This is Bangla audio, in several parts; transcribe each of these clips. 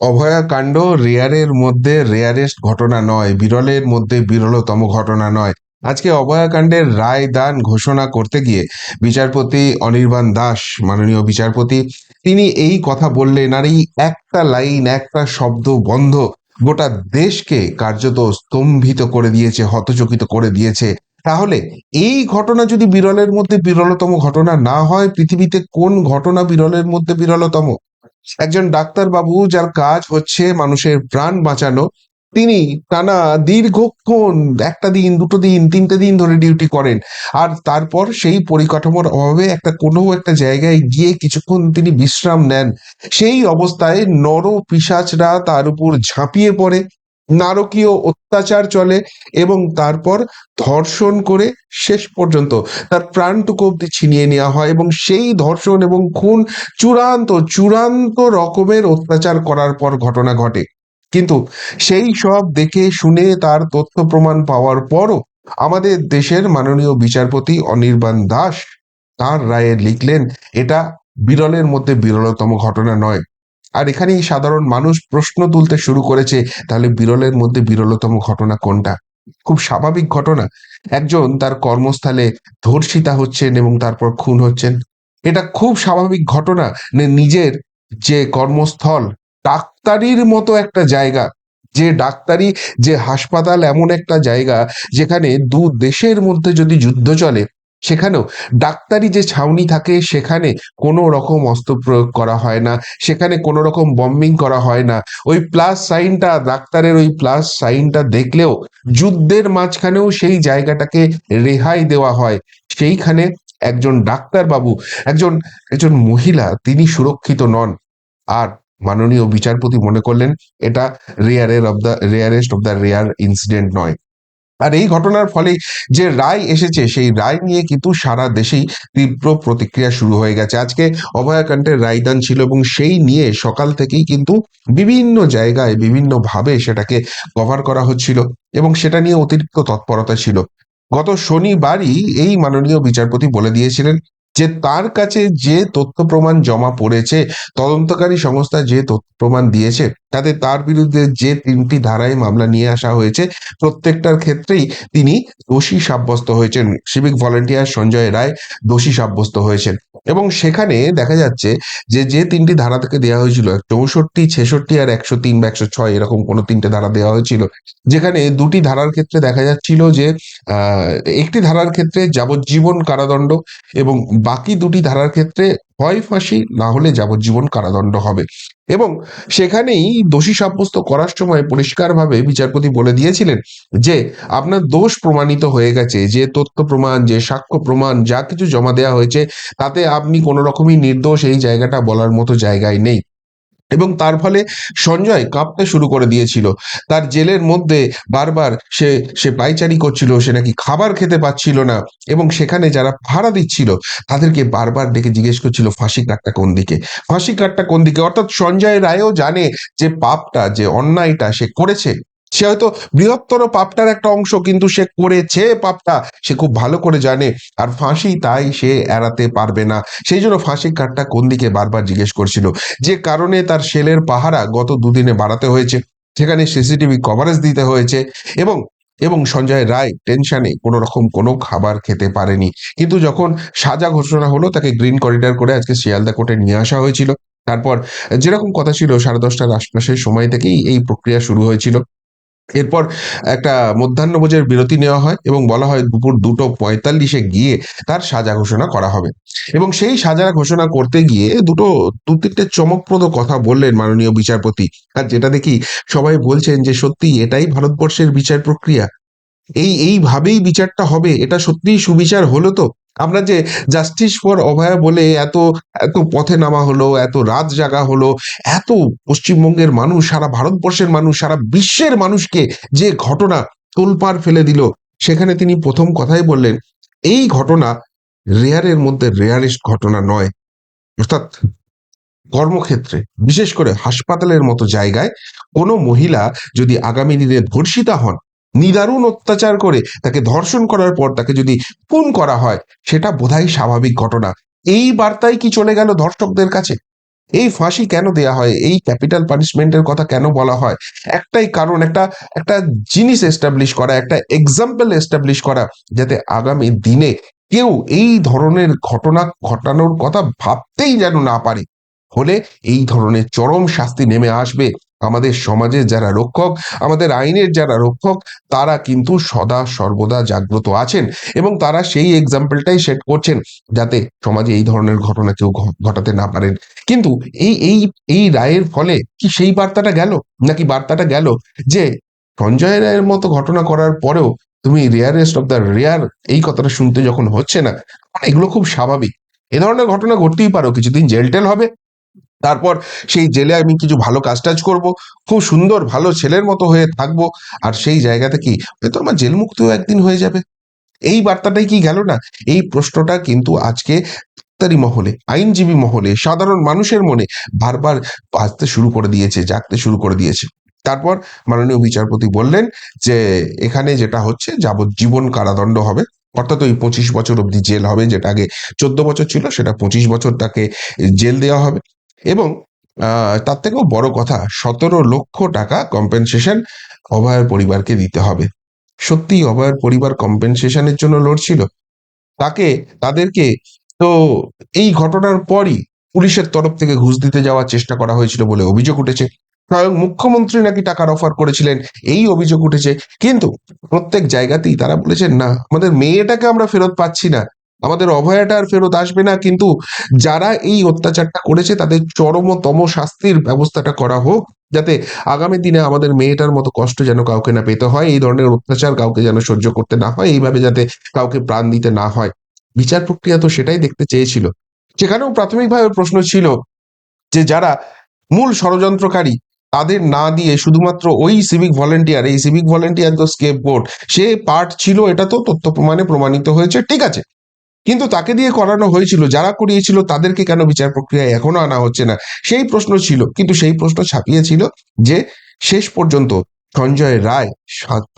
অভয়াকাণ্ড রেয়ারের মধ্যে রেয়ারেস্ট ঘটনা নয়, বিরলের মধ্যে বিরলতম ঘটনা নয়। আজকে অভয়াকাণ্ডের রায় দান ঘোষণা করতে গিয়ে বিচারপতি অনির্বাণ দাস, মাননীয় বিচারপতি, তিনি এই কথা বললেন, আর এই একটা লাইন, একটা শব্দ বন্ধ গোটা দেশকে কার্যত স্তম্ভিত করে দিয়েছে, হতচকিত করে দিয়েছে। তাহলে এই ঘটনা যদি বিরলের মধ্যে বিরলতম ঘটনা না হয়, পৃথিবীতে কোন ঘটনা বিরলের মধ্যে বিরলতম? একজন ডাক্তার বাবু, যার কাজ হচ্ছে মানুষের প্রাণ বাঁচানো, তিনি টানা দীর্ঘক্ষণ, একটা দিন, দুটো দিন, তিনটে দিন ধরে ডিউটি করেন। আর তারপর সেই পরিকাঠামোর অভাবে একটা কোনো একটা জায়গায় গিয়ে কিছুক্ষণ তিনি বিশ্রাম নেন। সেই অবস্থায় নর পিশাচরা তার উপর ঝাঁপিয়ে পড়ে, নারকীয় অত্যাচার চলে, এবং তারপর ধর্ষণ করে শেষ পর্যন্ত তার প্রাণটুকু অব্দি ছিনিয়ে নেওয়া হয়, এবং সেই ধর্ষণ এবং খুন চূড়ান্ত চূড়ান্ত রকমের অত্যাচার করার পর ঘটনা ঘটে। কিন্তু সেই সব দেখে শুনে তার তথ্য প্রমাণ পাওয়ার পরও আমাদের দেশের মাননীয় বিচারপতি অনির্বাণ দাস তার রায়ে লিখলেন, এটা বিরলের মধ্যে বিরলতম ঘটনা নয়। আর এখানেই সাধারণ মানুষ প্রশ্ন তুলতে শুরু করেছে, তাহলে বিরলের মধ্যে বিরলতম ঘটনা কোনটা? খুব স্বাভাবিক ঘটনা, একজন তার কর্মস্থলে ধর্ষিতা হচ্ছেন এবং তারপর খুন হচ্ছেন। এটা খুব স্বাভাবিক ঘটনা। নিজের যে কর্মস্থল, ডাক্তারির মতো একটা জায়গা, যে ডাক্তারি, যে হাসপাতাল, এমন একটা জায়গা যেখানে দু দেশের মধ্যে যদি যুদ্ধ চলে, সেখানেও ডাক্তারি যে ছাউনি থাকে, সেখানে কোনো রকম অস্ত্র প্রয়োগ করা হয় না, সেখানে কোনো রকম বম্বিং করা হয় না। ওই প্লাস সাইনটা, ডাক্তারের ওই প্লাস সাইনটা দেখলেও যুদ্ধের মাঝখানেও সেই জায়গাটাকে রেহাই দেওয়া হয়। সেইখানে একজন ডাক্তার বাবু, একজন একজন মহিলা, তিনি সুরক্ষিত নন। আর মাননীয় বিচারপতি মনে করলেন এটা rarest of the rare incident নয়। আর এই ঘটনার ফলে যে রায় এসেছে, সেই রায় নিয়ে কিন্তু সারা দেশেই তীব্র প্রতিক্রিয়া শুরু হয়ে গেছে। আজকে অভয়াকাণ্ডের রায়দান ছিল, এবং সেই নিয়ে সকাল থেকেই কিন্তু বিভিন্ন জায়গায় বিভিন্ন ভাবে সেটাকে কভার করা হচ্ছিল, এবং সেটা নিয়ে অতিরিক্ত তৎপরতা ছিল। গত শনিবারই এই মাননীয় বিচারপতি বলে দিয়েছিলেন যে তার কাছে যে তথ্য প্রমাণ জমা পড়েছে, তদন্তকারী সংস্থা যে তথ্য প্রমাণ দিয়েছে, তাতে তার বিরুদ্ধে যে তিনটি ধারায় মামলা নিয়ে আসা হয়েছে, প্রত্যেকটার ক্ষেত্রেই তিনি দোষী সাব্যস্ত হয়েছেন। সিভিক ভলেন্টিয়ার সঞ্জয় রায় দোষী সাব্যস্ত হয়েছেন। এবং সেখানে দেখা যাচ্ছে যে যে তিনটি ধারা থেকে দেওয়া হয়েছিল, 64, 66 আর 103 বা 106, এরকম কোনো তিনটে ধারা দেওয়া হয়েছিল, যেখানে দুটি ধারার ক্ষেত্রে দেখা যাচ্ছিল যে আহ একটি ধারার ক্ষেত্রে যাবজ্জীবন কারাদণ্ড, এবং বাকি দুটি ধারার ক্ষেত্রে হয় ফাঁসি, না হলে যাবজ্জীবন কারাদণ্ড হবে। এবং সেখানেই দোষী সাব্যস্ত করার সময় পরিষ্কারভাবে বিচারপতি বলে দিয়েছিলেন যে আপনার দোষ প্রমাণিত হয়ে গেছে, যে তথ্য প্রমাণ, যে সাক্ষ্য প্রমাণ, যা কিছু জমা দেওয়া হয়েছে, তাতে আপনি কোনো রকমই নির্দোষ, এই জায়গাটা বলার মতো জায়গায় নেই। এবং তার ফলে সঞ্জয় কাঁপতে শুরু করে দিয়েছিল। তার জেলের মধ্যে বারবার সে সে পায়চারি করছিল, সে নাকি খাবার খেতে পাচ্ছিল না, এবং সেখানে যারা ভাড়া দিচ্ছিল তাদেরকে বারবার ডেকে জিজ্ঞেস করছিল ফাঁসি কাটটা কোন দিকে, ফাঁসি কাটটা কোন দিকে। অর্থাৎ সঞ্জয় রায়ও জানে যে পাপটা, যে অন্যায়টা সে করেছে, সে হয়তো বৃহত্তর পাপটার একটা অংশ, কিন্তু সে করেছে পাপটা, সে খুব ভালো করে জানে। আর ফাঁসি তাই সে এড়াতে পারবে না, সেই জন্য ফাঁসি কাটটা কোন দিকে বারবার জিজ্ঞেস করছিল। যে কারণে তার সেলের পাহারা গত দুদিনে বাড়াতে হয়েছে, সেখানে সিসিটিভি কভারেজ দিতে হয়েছে, এবং এবং সঞ্জয় রায় টেনশনে কোনো রকম কোনো খাবার খেতে পারেনি। কিন্তু যখন সাজা ঘোষণা হলো, তাকে গ্রিন করিডর করে আজকে শিয়ালদা কোর্টে নিয়ে আসা হয়েছিল। তারপর যেরকম কথা ছিল, 10:30টার আশপাশের সময় থেকেই এই প্রক্রিয়া শুরু হয়েছিল। এরপর একটা মধ্যাহ্নভোজের বিরতি নেওয়া হয়, এবং বলা হয় দুপুর 2:45-এ গিয়ে তার সাজা ঘোষণা করা হবে। এবং সেই সাজা ঘোষণা করতে গিয়ে দু তিনটে চমকপ্রদ কথা বললেন মাননীয় বিচারপতি। আর যেটা দেখি সবাই বলছেন যে সত্যি এটাই ভারতবর্ষের বিচার প্রক্রিয়া, এইভাবেই বিচারটা হবে, এটা সত্যিই সুবিচার হলো তো? আমরা যে জাস্টিস ফর অভয়া বলে এত এত পথে নামা হলো, এত রাত জাগা হলো, এত পশ্চিমবঙ্গের মানুষ, সারা ভারতবর্ষের মানুষ, সারা বিশ্বের মানুষকে যে ঘটনা তোলপাড় ফেলে দিল, সেখানে তিনি প্রথম কথাই বললেন এই ঘটনা রেয়ারের মধ্যে রেয়ারেস্ট ঘটনা নয়। অর্থাৎ কর্মক্ষেত্রে, বিশেষ করে হাসপাতালের মতো জায়গায়, কোনো মহিলা যদি আগামী দিনে ধর্ষিতা হন, নিদারুণ অত্যাচার করে তাকে ধর্ষণ করার পর তাকে যদি খুন করা হয়, সেটা বোধহয় স্বাভাবিক ঘটনা। এই বার্তাই কি চলে গেল ধর্ষকদের কাছে? এই ফাঁসি কেন দেয়া হয়, এই ক্যাপিটাল পানিশমেন্টের কথা কেন বলা হয়? একটাই কারণ, একটা একটা জিনিস এস্টাবলিশ করা, একটা এক্সাম্পল এস্টাবলিশ করা, যাতে আগামী দিনে কেউ এই ধরনের ঘটনা ঘটানোর কথা ভাবতেই যেন না পারে। হলে এই ধরনের চরম শাস্তি নেমে আসবে। আমাদের সমাজের যারা রক্ষক, আমাদের আইনের যারা রক্ষক, তারা কিন্তু সদা সর্বদা জাগ্রত আছেন এবং তারা সেই এক্সাম্পলটাই সেট করছেন, যাতে সমাজে এই ধরনের ঘটনা কেউ ঘটাতে না পারেন। কিন্তু এই এই এই রায়ের ফলে কি সেই বার্তাটা গেল? নাকি বার্তাটা গেল যে সঞ্জয় রায়ের মতো ঘটনা করার পরেও তুমি রেয়ারেস্ট অফ দ্য রেয়ার, এই কথাটা শুনতে যখন হচ্ছে না, তখন এগুলো খুব স্বাভাবিক। এ ধরনের ঘটনা ঘটতেই পারো, কিছুদিন জেল টেল হবে, তারপর সেই জেলে আমি কিছু ভালো কাজ টাজ করবো, খুব সুন্দর ভালো ছেলের মতো হয়ে থাকবো, আর সেই জায়গাতে কি হয়তো আমার জেল মুক্তিও একদিন হয়ে যাবে। এই বার্তাটাই কি গেল না? এই প্রশ্নটা কিন্তু আজকে ডাক্তারি মহলে, আইনজীবী মহলে, সাধারণ মানুষের মনে বারবার বাজতে শুরু করে দিয়েছে, জাগতে শুরু করে দিয়েছে। তারপর মাননীয় বিচারপতি বললেন যে এখানে যেটা হচ্ছে যাবজ্জীবন কারাদণ্ড হবে, অর্থাৎ ওই 25 বছর অব্দি জেল হবে, যেটা আগে 14 বছর ছিল সেটা 25 বছর তাকে জেল দেওয়া হবে। এবং তার থেকেও বড় কথা, 17 লক্ষ টাকা কম্পেনসেশন অভয়ের পরিবারকে দিতে হবে। সত্যি অভয়ের পরিবার কম্পেনসেশনের জন্য লড়ছিল? তাকে তাদেরকে তো এই ঘটনার পরই পুলিশের তরফ থেকে ঘুষ দিতে যাওয়ার চেষ্টা করা হয়েছিল বলে অভিযোগ উঠেছে। স্বয়ং মুখ্যমন্ত্রী নাকি টাকার অফার করেছিলেন, এই অভিযোগ উঠেছে। কিন্তু প্রত্যেক জায়গাতেই তারা বলেছেন না, আমাদের মেয়েটাকে আমরা ফেরত পাচ্ছি না, আমাদের অভয়াটা আর ফেরত আসবে না, কিন্তু যারা এই অত্যাচারটা করেছে তাদের চরমতম শাস্তির ব্যবস্থাটা করা হোক, যাতে আগামী দিনে আমাদের মেয়েটার মতো কষ্ট যেন কাউকে না পেতে হয়, এই ধরনের অত্যাচার কাউকে যেন সহ্য করতে না হয়, এইভাবে যাতে কাউকে প্রাণ দিতে না হয়। বিচার প্রক্রিয়া তো সেটাই দেখতে চেয়েছিল। সেখানেও প্রাথমিকভাবে প্রশ্ন ছিল যে যারা মূল ষড়যন্ত্রকারী, তাদের না দিয়ে শুধুমাত্র ওই সিভিক ভলেন্টিয়ার, এই সিভিক ভলেন্টিয়ার তো স্কেপ বোর্ড, সে পার্ট ছিল, এটা তো তথ্য প্রমাণে প্রমাণিত হয়েছে, ঠিক আছে, কিন্তু তাকে দিয়ে করানো হয়েছিল, যারা করিয়েছিল তাদেরকে কেন বিচার প্রক্রিয়ায় এখনো আনা হচ্ছে না, সেই প্রশ্ন ছিল। কিন্তু সেই প্রশ্ন ছাপিয়েছিল যে শেষ পর্যন্ত সঞ্জয় রায়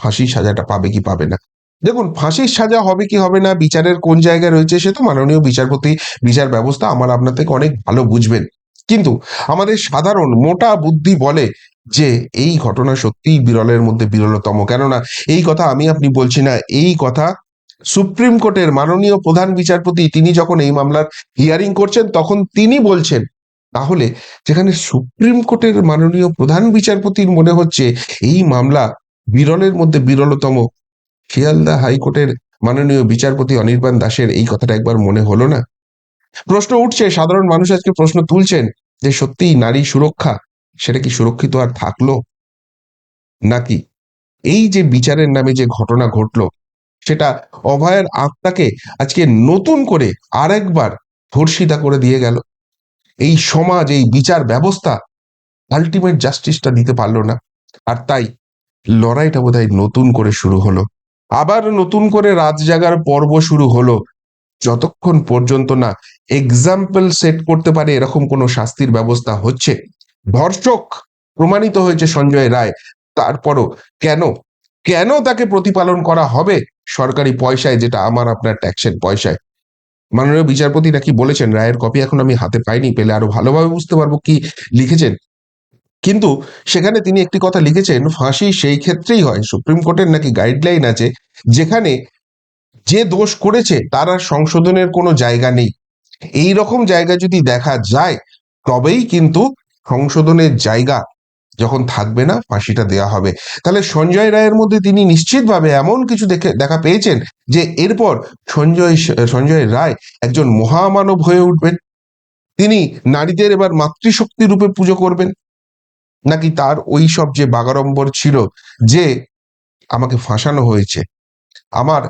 ফাঁসির সাজাটা পাবে কি পাবে না। দেখুন, ফাঁসির সাজা হবে কি হবে না, বিচারের কোন জায়গায় রয়েছে, সে তো মাননীয় বিচারপতি, বিচার ব্যবস্থা আমার আপনার থেকে অনেক ভালো বুঝবেন। কিন্তু আমাদের সাধারণ মোটা বুদ্ধি বলে যে এই ঘটনা সত্যিই বিরলের মধ্যে বিরলতম। কেননা এই কথা আমি আপনি বলছি না, এই কথা সুপ্রিম কোর্টের মাননীয় প্রধান বিচারপতি তিনি যখন এই মামলার হিয়ারিং করছেন তখন তিনি বলছেন। তাহলে যেখানে সুপ্রিম কোর্টের মাননীয় প্রধান বিচারপতির মনে হচ্ছে এই মামলা বিরলের মধ্যে বিরলতম, শিয়ালদা হাইকোর্টের মাননীয় বিচারপতি অনির্বাণ দাসের এই কথাটা একবার মনে হলো না? প্রশ্ন উঠছে, সাধারণ মানুষ আজকে প্রশ্ন তুলছেন যে সত্যিই নারী সুরক্ষা, সেটা কি সুরক্ষিত আর থাকলো? নাকি এই যে বিচারের নামে যে ঘটনা ঘটলো, সেটা অভয়ের আত্মাকে আজকে নতুন করে আরেকবার ধর্ষিতা করে দিয়ে গেল? এই সমাজ, এই বিচার ব্যবস্থা আলটিমেট জাস্টিসটা দিতে পারলো না। আর তাই লড়াইটা বোধহয় নতুন করে শুরু হলো, আবার নতুন করে রাত জাগার পর্ব শুরু হলো, যতক্ষণ পর্যন্ত না এক্সাম্পল সেট করতে পারে এরকম কোনো শাস্তির ব্যবস্থা হচ্ছে। ধর্ষক প্রমাণিত হয়েছে সঞ্জয় রায়, তারপরও কেন কেন তাকে প্রতিপালন করা হবে সরকারি পয়সায়, যেটা আমার আপনার ট্যাক্সের পয়সায়? মাননীয় বিচারপতি নাকি বলেছেন, রায়ের কপি এখন আমি হাতে পাইনি, পেলে আরো ভালোভাবে বুঝতে পারবো কি লিখেছেন। কিন্তু সেখানে তিনি একটি কথা লিখেছেন, ফাঁসি সেই ক্ষেত্রেই হয়, সুপ্রিম কোর্টের নাকি গাইডলাইন আছে, যেখানে যে দোষ করেছে তার আর সংশোধনের কোনো জায়গা নেই। এই রকম জায়গা যদি দেখা যায়, তবেই কিন্তু সংশোধনের জায়গা, যখন থাকবে না ফাঁসিটা দেওয়া হবে। তাহলে সঞ্জয় রায়ের মধ্যে তিনি নিশ্চিতভাবে এমন কিছু দেখা পেয়েছেন যে এরপর সঞ্জয় রায় একজন মহামানব হয়ে উঠবেন। তিনি নারীদের এবার মাতৃশক্তি রূপে পুজো করবেন। নাকি তার ওই সব যে বাগাড়ম্বর ছিল, যে আমাকে ফাঁসানো হয়েছে, আমার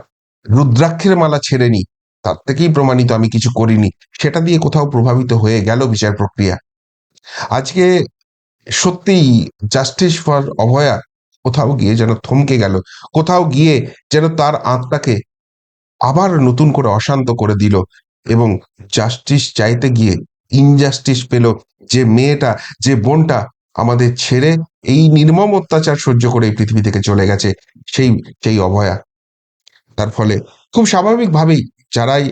রুদ্রাক্ষের মালা ছেড়েনি, তার থেকেই প্রমাণিত আমি কিছু করিনি, সেটা দিয়ে কোথাও প্রভাবিত হয়ে গেল বিচার প্রক্রিয়া। আজকে সত্যিই জাস্টিস ফর অভয়া কোথাও গিয়ে যেন থমকে গেল, কোথাও গিয়ে যেন তার আত্মাকে আবার নতুন করে অশান্ত করে দিল, এবং জাস্টিস চাইতে গিয়ে ইনজাস্টিস পেল। যে মেয়েটা, যে বোনটা আমাদের ছেড়ে এই নির্মম অত্যাচার সহ্য করে এই পৃথিবী থেকে চলে গেছে, সেই সেই অভয়া। তার ফলে খুব স্বাভাবিকভাবেই যারাই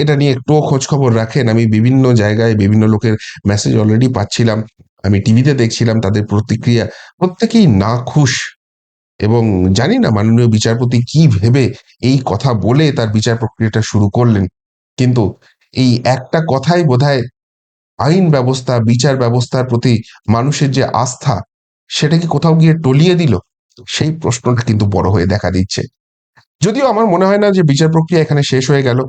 এটা নিয়ে একটুও খোঁজ খবর রাখেন? আমি বিভিন্ন জায়গায় বিভিন্ন লোকের মেসেজ অলরেডি পাচ্ছিলাম। আমি টিভিতে দেখছিলাম তাদের প্রতিক্রিয়া। প্রত্যেকেই নাখুশ এবং জানি না মাননীয় বিচারপতি কি ভেবে এই কথা বলে তার বিচার প্রক্রিয়াটা শুরু করলেন। কিন্তু এই একটা কথাই বোধহয় আইন ব্যবস্থা, বিচার ব্যবস্থার প্রতি মানুষের যে আস্থা, সেটা কি কোথাও গিয়ে টলিয়ে দিল? সেই প্রশ্নটা কিন্তু বড় হয়ে দেখা দিচ্ছে। যদিও আমার মনে হয় না যে বিচার প্রক্রিয়া এখানে শেষ হয়ে গেল।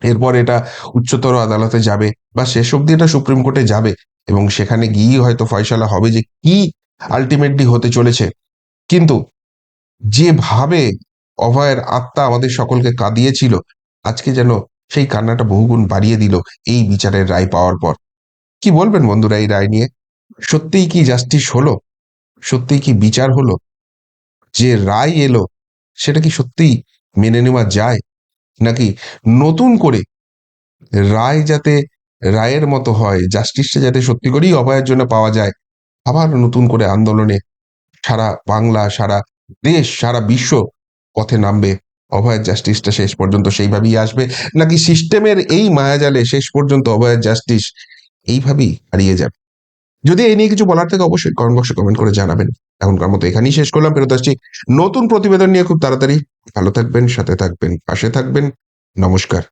এরপর এটা উচ্চতর আদালতে যাবে বা শেষ অবধি এটা সুপ্রিম কোর্টে যাবে এবং সেখানে গিয়েই হয়তো ফয়সালা হবে যে কি আল্টিমেটলি হতে চলেছে। কিন্তু যেভাবে অভয়ের আত্মা আমাদের সকলকে কাঁদিয়েছিল, আজকে যেন সেই কান্নাটা বহুগুণ বাড়িয়ে দিল এই বিচারের রায় পাওয়ার পর। কি বলবেন বন্ধুরা এই রায় নিয়ে? সত্যিই কি জাস্টিস হলো? সত্যিই কি বিচার হলো? যে রায় এলো সেটা কি সত্যিই মেনে নেওয়া যায়? নাকি নতুন করে রায় যাতে রায়ের মতো হয়, জাস্টিসটা যাতে সত্যি করেই অভয়ের জন্য পাওয়া যায়, আবার নতুন করে আন্দোলনে সারা বাংলা, সারা দেশ, সারা বিশ্ব পথে নামবে? অভয়ের জাস্টিসটা শেষ পর্যন্ত সেইভাবেই আসবে, নাকি সিস্টেমের এই মায়াজালে শেষ পর্যন্ত অভয়ের জাস্টিস এইভাবেই হারিয়ে যাবে? যদি এই নিয়ে কিছু বলার থাকে অবশ্যই কমেন্ট বক্সে কমেন্ট করে জানাবেন। এখনকার মতো এখানেই শেষ করলাম। ফেরত আসছি নতুন প্রতিবেদন নিয়ে খুব তাড়াতাড়ি। ভালো থাকবেন, সাথে থাকবেন, পাশে থাকবেন। নমস্কার।